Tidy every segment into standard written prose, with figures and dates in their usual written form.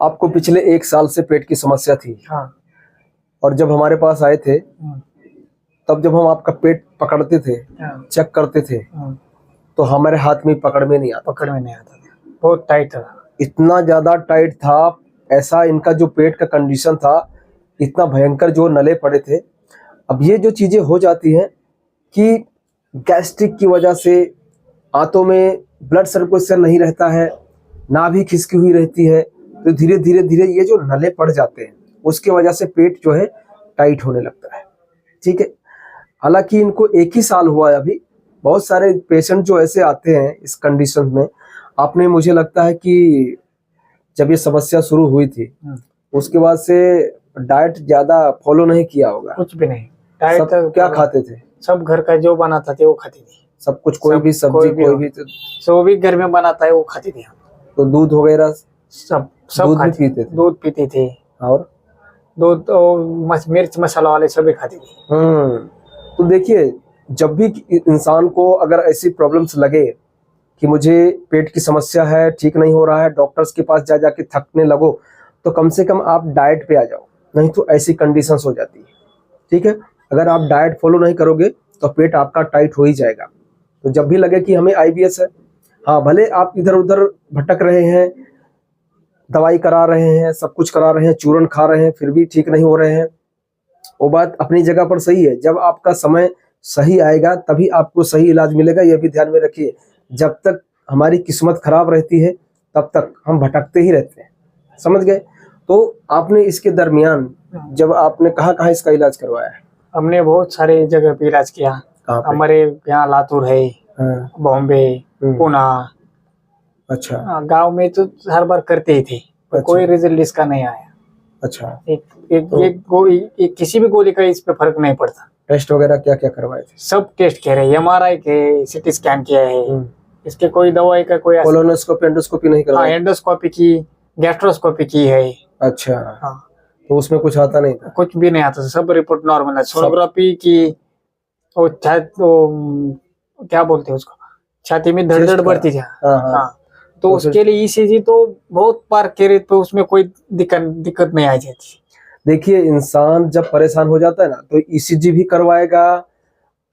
आपको पिछले 1 साल से पेट की समस्या थी। हाँ। और जब हमारे पास आए थे तब जब हम आपका पेट पकड़ते थे, चेक करते थे, तो हमारे हाथ में पकड़ में नहीं आता था, बहुत टाइट था, इतना ज्यादा टाइट था। ऐसा इनका जो पेट का कंडीशन था, इतना भयंकर जो नले पड़े थे। अब ये जो चीजें हो जाती हैं कि गैस्ट्रिक की वजह से आंतों में ब्लड सर्कुलेशन नहीं रहता है, नाभि खिसकी हुई रहती है, तो धीरे धीरे धीरे ये जो नले पड़ जाते हैं उसकी वजह से पेट जो है टाइट होने लगता है। ठीक है, हालांकि इनको 1 ही साल हुआ है अभी। बहुत सारे पेशेंट जो ऐसे आते हैं इस कंडीशन में, आपने मुझे लगता है कि जब ये समस्या शुरू हुई थी उसके बाद से डाइट ज्यादा फॉलो नहीं किया होगा। कुछ भी नहीं, डाइट सब क्या खाते थे? सब घर का जो बनाता थे वो खाती थी, सब कुछ, कोई भी सब्जी, कोई भी जो भी घर में बनाता है वो खाती थी। तो दूध वगैरह सब दूध भी पीते थे? दूध पीते थे, और दूध मिर्च मसाला वाले सभी खाती थी। तो देखिए, जब भी इंसान को अगर ऐसी प्रॉब्लम्स लगे कि मुझे पेट की समस्या है, ठीक नहीं हो रहा है, डॉक्टर्स के पास जा जाके थकने लगो, तो कम से कम आप डाइट पे आ जाओ, नहीं तो ऐसी कंडीशंस हो जाती है। ठीक है, अगर आप डाइट फॉलो नहीं करोगे तो पेट आपका टाइट हो ही जाएगा। तो जब भी लगे कि हमें IBS है, हाँ भले आप इधर उधर भटक रहे हैं, दवाई करा रहे हैं, सब कुछ करा रहे हैं, चूरन खा रहे हैं, फिर भी ठीक नहीं हो रहे हैं, वो बात अपनी जगह पर सही है। जब आपका समय सही आएगा तभी आपको सही इलाज मिलेगा, यह भी ध्यान में रखिए। जब तक हमारी किस्मत खराब रहती है तब तक हम भटकते ही रहते हैं, समझ गए? तो आपने इसके दरमियान जब आपने कहाँ इसका इलाज करवाया है? हमने बहुत सारे जगह पे इलाज किया। हमारे यहाँ लातूर है, बॉम्बे, पुणे। अच्छा। गांव में तो हर बार करते ही थे, अच्छा। कोई रिजल्ट इसका नहीं आया। अच्छा। एक किसी भी गोली का इस पे फर्क नहीं पड़ता। टेस्ट वगैरह क्या क्या करवाए थे? सब टेस्ट किया है, MRI के, CT स्कैन किया है, इसके कोई दवाई का कोई कोलोनोस्कोपी, एंडोस्कोपी नहीं करवाई? एंडोस्कोपी की, गैस्ट्रोस्कोपी की है। अच्छा। हाँ। तो उसमें कुछ आता नहीं था? कुछ भी नहीं आता, सब रिपोर्ट नॉर्मल है। सोनोग्राफी की, वो क्या बोलते हैं उसको, छाती में धड़धड़ बढ़ती थी। हाँ। तो उसके लिए ECG तो बहुत बार करे, तो उसमें कोई दिक्कत नहीं आ जाती। देखिए, इंसान जब परेशान हो जाता है ना तो ECG भी करवाएगा,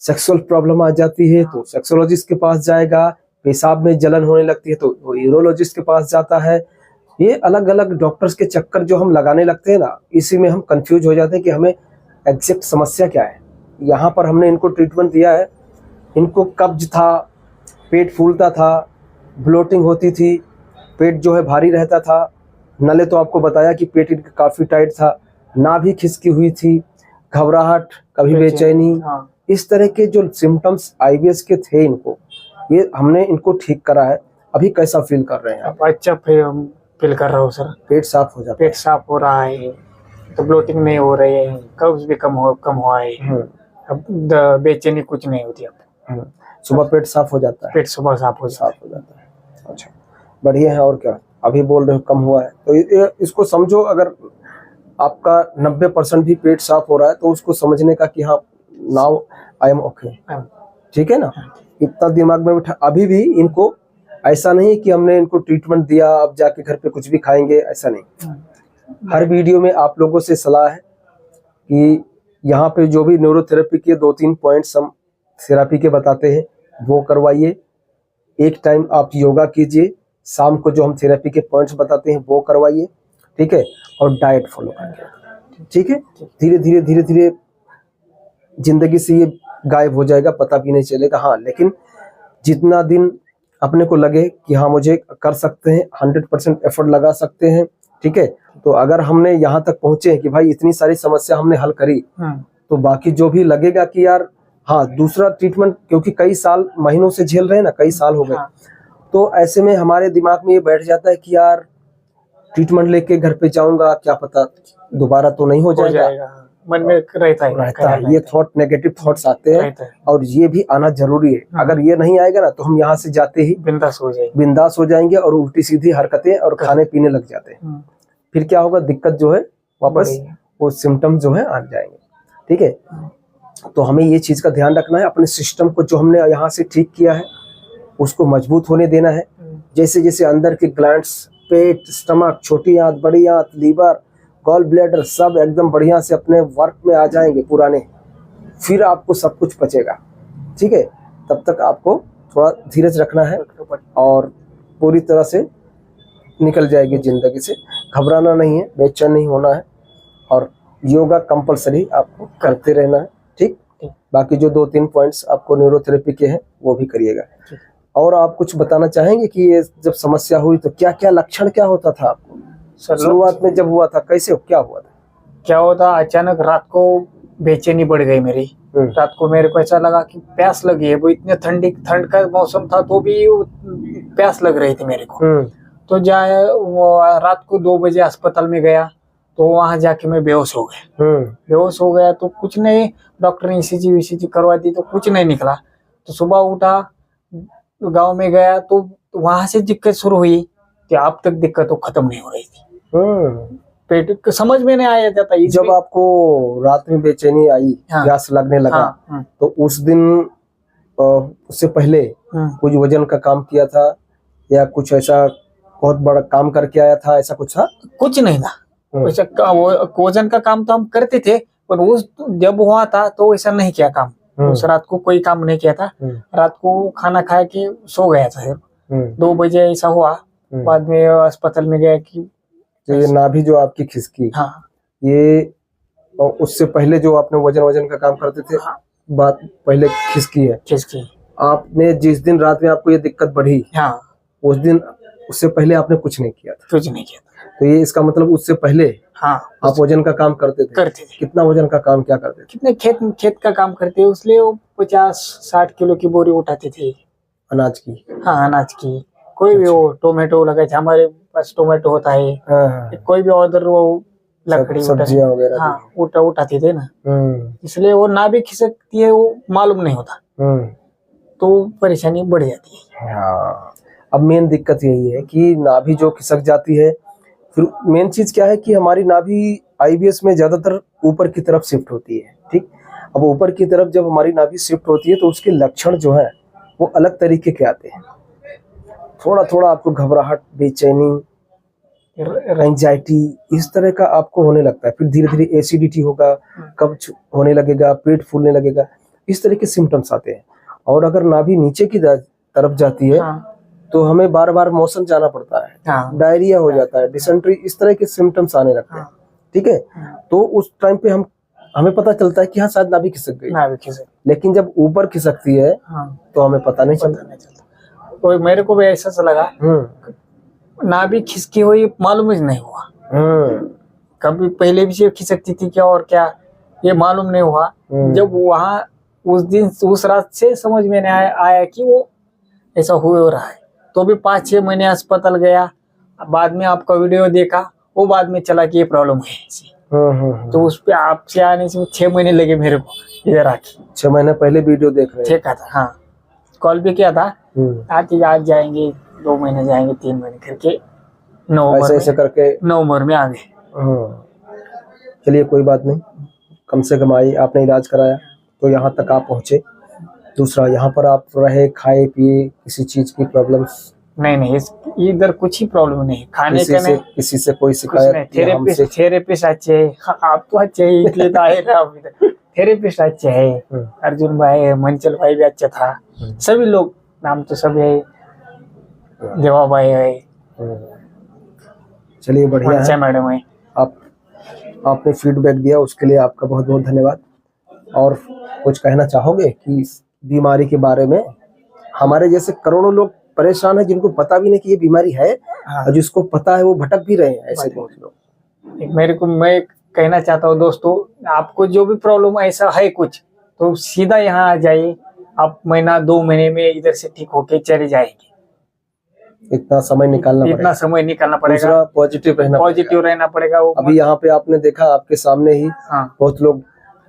सेक्सुअल प्रॉब्लम आ जाती है तो सेक्सोलॉजिस्ट के पास जाएगा, पेशाब में जलन होने लगती है तो वो यूरोलॉजिस्ट के पास जाता है। ये अलग अलग डॉक्टर्स के चक्कर जो हम लगाने लगते हैं ना, इसी में हम कंफ्यूज हो जाते हैं कि हमें एग्जैक्ट समस्या क्या है। यहाँ पर हमने इनको ट्रीटमेंट दिया है, इनको कब्ज था, पेट फूलता था, ब्लोटिंग होती थी, पेट जो है भारी रहता था, नले तो आपको बताया कि पेट इनका काफ़ी टाइट था, नाभि खिसकी हुई थी, घबराहट, कभी बेचैनी, इस तरह के जो सिम्टम्स IBS के थे इनको, ये हमने इनको ठीक करा है। अभी कैसा फील कर रहे हैं आप? अच्छा फील कर रहा हूँ सर। पेट साफ हो जाता है? पेट साफ हो रहा है, तो ब्लोटिंग नहीं हो रही है, कब्ज भी कम हुआ है, अब बेचैनी कुछ नहीं होती। अब सुबह पेट साफ हो जाता है? पेट सुबह साफ हो जाता है। अच्छा, बढ़िया है। और क्या अभी बोल रहे हो कम हुआ है, तो इसको समझो, अगर आपका 90% भी पेट साफ हो रहा है तो उसको समझने का कि हाँ, नाउ आई एम ओके। ठीक है ना, इतना दिमाग में बिठा। अभी भी इनको ऐसा नहीं कि हमने इनको ट्रीटमेंट दिया अब जाके घर पे कुछ भी खाएंगे, ऐसा नहीं। हर वीडियो में आप लोगों से सलाह है कि यहाँ पे जो भी न्यूरोथेरेपी के 2-3 पॉइंट्स हम थेरेपी के बताते हैं वो करवाइए। एक टाइम आप योगा कीजिए, शाम को जो हम थेरेपी के पॉइंट्स बताते हैं वो करवाइए। ठीक है, और डाइट फॉलो करिए। ठीक है, धीरे धीरे धीरे धीरे जिंदगी से ये गायब हो जाएगा, पता भी नहीं चलेगा। हाँ, लेकिन जितना दिन अपने को लगे कि हाँ मुझे कर सकते हैं, 100% एफर्ट लगा सकते हैं। ठीक है, तो अगर हमने यहाँ तक पहुंचे हैं कि भाई इतनी सारी समस्या हमने हल करी, तो बाकी जो भी लगेगा कि यार हाँ दूसरा ट्रीटमेंट, क्योंकि कई साल महीनों से झेल रहे हैं ना, कई साल हो गए, तो ऐसे में हमारे दिमाग में ये बैठ जाता है कि यार ट्रीटमेंट लेके घर पे जाऊंगा, क्या पता दोबारा तो नहीं हो जाएगा। मन में रहता है ये थॉट, नेगेटिव थॉट्स आते हैं, और ये भी आना जरूरी है। अगर ये नहीं आएगा ना तो हम यहाँ से जाते ही बिंदास हो जाएंगे और उल्टी सीधी हरकतें और खाने पीने लग जाते हैं। फिर क्या होगा, दिक्कत जो है वापस वो सिम्टम्स जो है आ जाएंगे। ठीक है, तो हमें ये चीज का ध्यान रखना है, अपने सिस्टम को जो हमने यहाँ से ठीक किया है उसको मजबूत होने देना है। जैसे जैसे अंदर के ग्लैंड्स पेट, स्टमक, छोटी आंत, बड़ी आंत, लीवर, गॉल ब्लैडर सब एकदम बढ़िया से अपने वर्क में आ जाएंगे पुराने, फिर आपको सब कुछ बचेगा। ठीक है, तब तक आपको थोड़ा धीरज रखना है और पूरी तरह से निकल जाएगी जिंदगी से। घबराना नहीं है, बेचैन नहीं होना है और योगा कंपलसरी आपको करते रहना है। ठीक, बाकी जो 2-3 पॉइंट्स आपको न्यूरोथेरेपी के हैं वो भी करिएगा। और आप कुछ बताना चाहेंगे कि ये जब समस्या हुई तो क्या क्या लक्षण क्या होता था आपको शुरुआत में जब हुआ था, कैसे क्या हुआ था? क्या होता, अचानक रात को बेचैनी बढ़ गई मेरी। रात को मेरे को ऐसा लगा कि प्यास लगी है, वो इतने ठंड का मौसम था तो भी प्यास लग रही थी मेरे को। तो रात को 2 बजे अस्पताल में गया तो वहां जाके मैं बेहोश हो गया। बेहोश हो गया तो कुछ नहीं, डॉक्टर ने ईसीजी करवा दी तो कुछ नहीं निकला। तो सुबह उठा, गांव में गया तो वहां से दिक्कत शुरू हुई कि अब तक दिक्कत तो खत्म नहीं हो रही थी। पेट समझ में नहीं आया जाता। जब आपको रात में बेचैनी आई, प्यास लगने लगा, तो उस दिन उससे पहले कुछ वजन का काम किया था या कुछ ऐसा बहुत बड़ा काम करके आया था, ऐसा कुछ था? कुछ नहीं था वैसा। वजन का काम तो हम करते थे पर उस जब हुआ था तो वैसा नहीं किया काम। उस रात को कोई काम नहीं किया था। रात को खाना खा के सो गया था। 2 बजे ऐसा हुआ। बाद में अस्पताल में गया कि तो ये नाभि जो आपकी खिसकी, ये उससे पहले जो आपने वजन का काम करते थे, बात पहले खिसकी है। आपने जिस दिन रात में आपको ये दिक्कत बढ़ी, उस दिन उससे पहले आपने कुछ नहीं किया था? कुछ नहीं किया था। तो ये इसका मतलब उससे पहले आप वजन का काम करते थे? कितना वजन का काम क्या करते थे? कितने खेत का काम करते हैं, उसलिए वो 50-60 किलो की बोरी उठाते थे अनाज की। अनाज की। कोई भी हो, टोमेटो लगाए थे, हमारे पास टोमेटो होता है। कोई भी ऑर्डर वो लकड़ी सब्जियां वगैरह उठाते थे ना, इसलिए वो ना भी खिसकती है वो मालूम नहीं होता, तो परेशानी बढ़ जाती है। अब मेन दिक्कत यही है कि नाभि जो खिसक जाती है, फिर मेन चीज क्या है कि हमारी नाभि आईबीएस में ज्यादातर ऊपर की तरफ शिफ्ट होती है। ठीक, अब ऊपर की तरफ जब हमारी नाभि शिफ्ट होती है तो उसके लक्षण जो है वो अलग तरीके के आते हैं। थोड़ा थोड़ा आपको घबराहट, बेचैनी, एंजाइटी इस तरह का आपको होने लगता है। फिर धीरे धीरे एसिडिटी होगा, कब्ज होने लगेगा, पेट फूलने लगेगा, इस तरह के सिम्टम्स आते हैं। और अगर नाभि नीचे की तरफ जाती है तो हमें बार बार मोशन जाना पड़ता है, डायरिया हो जाता है, डिसेंट्री, इस तरह के सिम्टम्स आने लगते हैं। ठीक है, तो उस टाइम पे हमें पता चलता है कि हाँ शायद नाभि खिसक गई। लेकिन जब ऊपर खिसकती है तो हमें पता नहीं चलता। तो मेरे को भी ऐसा लगा नाभि खिसकी हुई, मालूम ही नहीं हुआ। कभी पहले भी से खिसकती थी क्या और क्या ये मालूम नहीं हुआ। जब वहां उस दिन उस रात से समझ में नहीं आया कि वो ऐसा हो रहा है। तो भी 5-6 महीने अस्पताल गया, बाद में आपका वीडियो देखा, वो बाद में चला कि ये प्रॉब्लम है। तो उस पे आपसे आने से 6 महीने लगे मेरे को इधर आके। 6 महीने पहले वीडियो देख रहे देखा था, हाँ, कॉल भी किया था, आज जाएंगे, 2 महीने जाएंगे, 3 महीने करके नवंबर में आ गए। चलिए कोई बात नहीं, कम से कम आई, आपने इलाज कराया तो यहाँ तक आप पहुँचे। दूसरा, यहाँ पर आप रहे, खाए पिए, किसी चीज की प्रॉब्लम्स? नहीं, इधर कुछ ही प्रॉब्लम नहीं, खाने का नहीं, किसी से कोई शिकायत? थेरेपिस्ट अच्छे है, आप तो अच्छे है इसलिए तो आए ना। थेरेपिस्ट अच्छे है, अर्जुन भाई है, मंचल भाई भी अच्छा था, सभी लोग, नाम तो सब है, देवा भाई है। चलिए बढ़िया है, मैडम है। आपने फीडबैक दिया उसके लिए आपका बहुत बहुत धन्यवाद। और कुछ कहना चाहोगे कि बीमारी के बारे में? हमारे जैसे करोड़ों लोग परेशान है जिनको पता भी नहीं कि ये बीमारी है, और जिसको पता है वो भटक भी रहे हैं, ऐसे बहुत लोग। मैं कहना चाहता हूँ दोस्तों, आपको जो भी प्रॉब्लम ऐसा है कुछ, तो सीधा यहाँ आ जाइए, आप 1-2 महीने में इधर से ठीक होके चले जाएंगे। इतना समय निकालना पड़ेगा, पॉजिटिव रहना पड़ेगा। अभी यहाँ पे आपने देखा, आपके सामने ही बहुत लोग,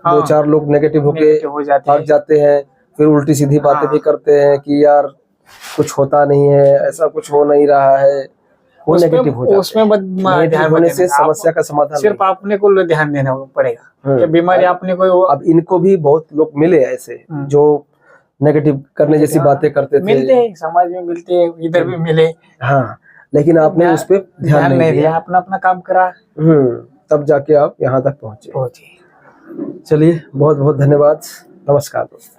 2-4 लोग नेगेटिव होके भाग जाते हैं, फिर उल्टी सीधी बातें भी करते हैं कि यार कुछ होता नहीं है, ऐसा कुछ हो नहीं रहा है, वो नेगेटिव हो जाते हैं। उसमें ध्यान होने से समस्या का समाधान सिर्फ आपने को ध्यान देना पड़ेगा कि बीमारी आपने को। अब इनको भी बहुत लोग मिले ऐसे जो नेगेटिव करने जैसी बातें करते थे, मिलते हैं, समाज में मिलते हैं, इधर भी मिले। हाँ, लेकिन आपने उस पर ध्यान नहीं दिया, अपना अपना काम करा। तब जाके आप यहाँ तक पहुंचे। पहुंचे। चलिए बहुत बहुत धन्यवाद, नमस्कार दोस्तों।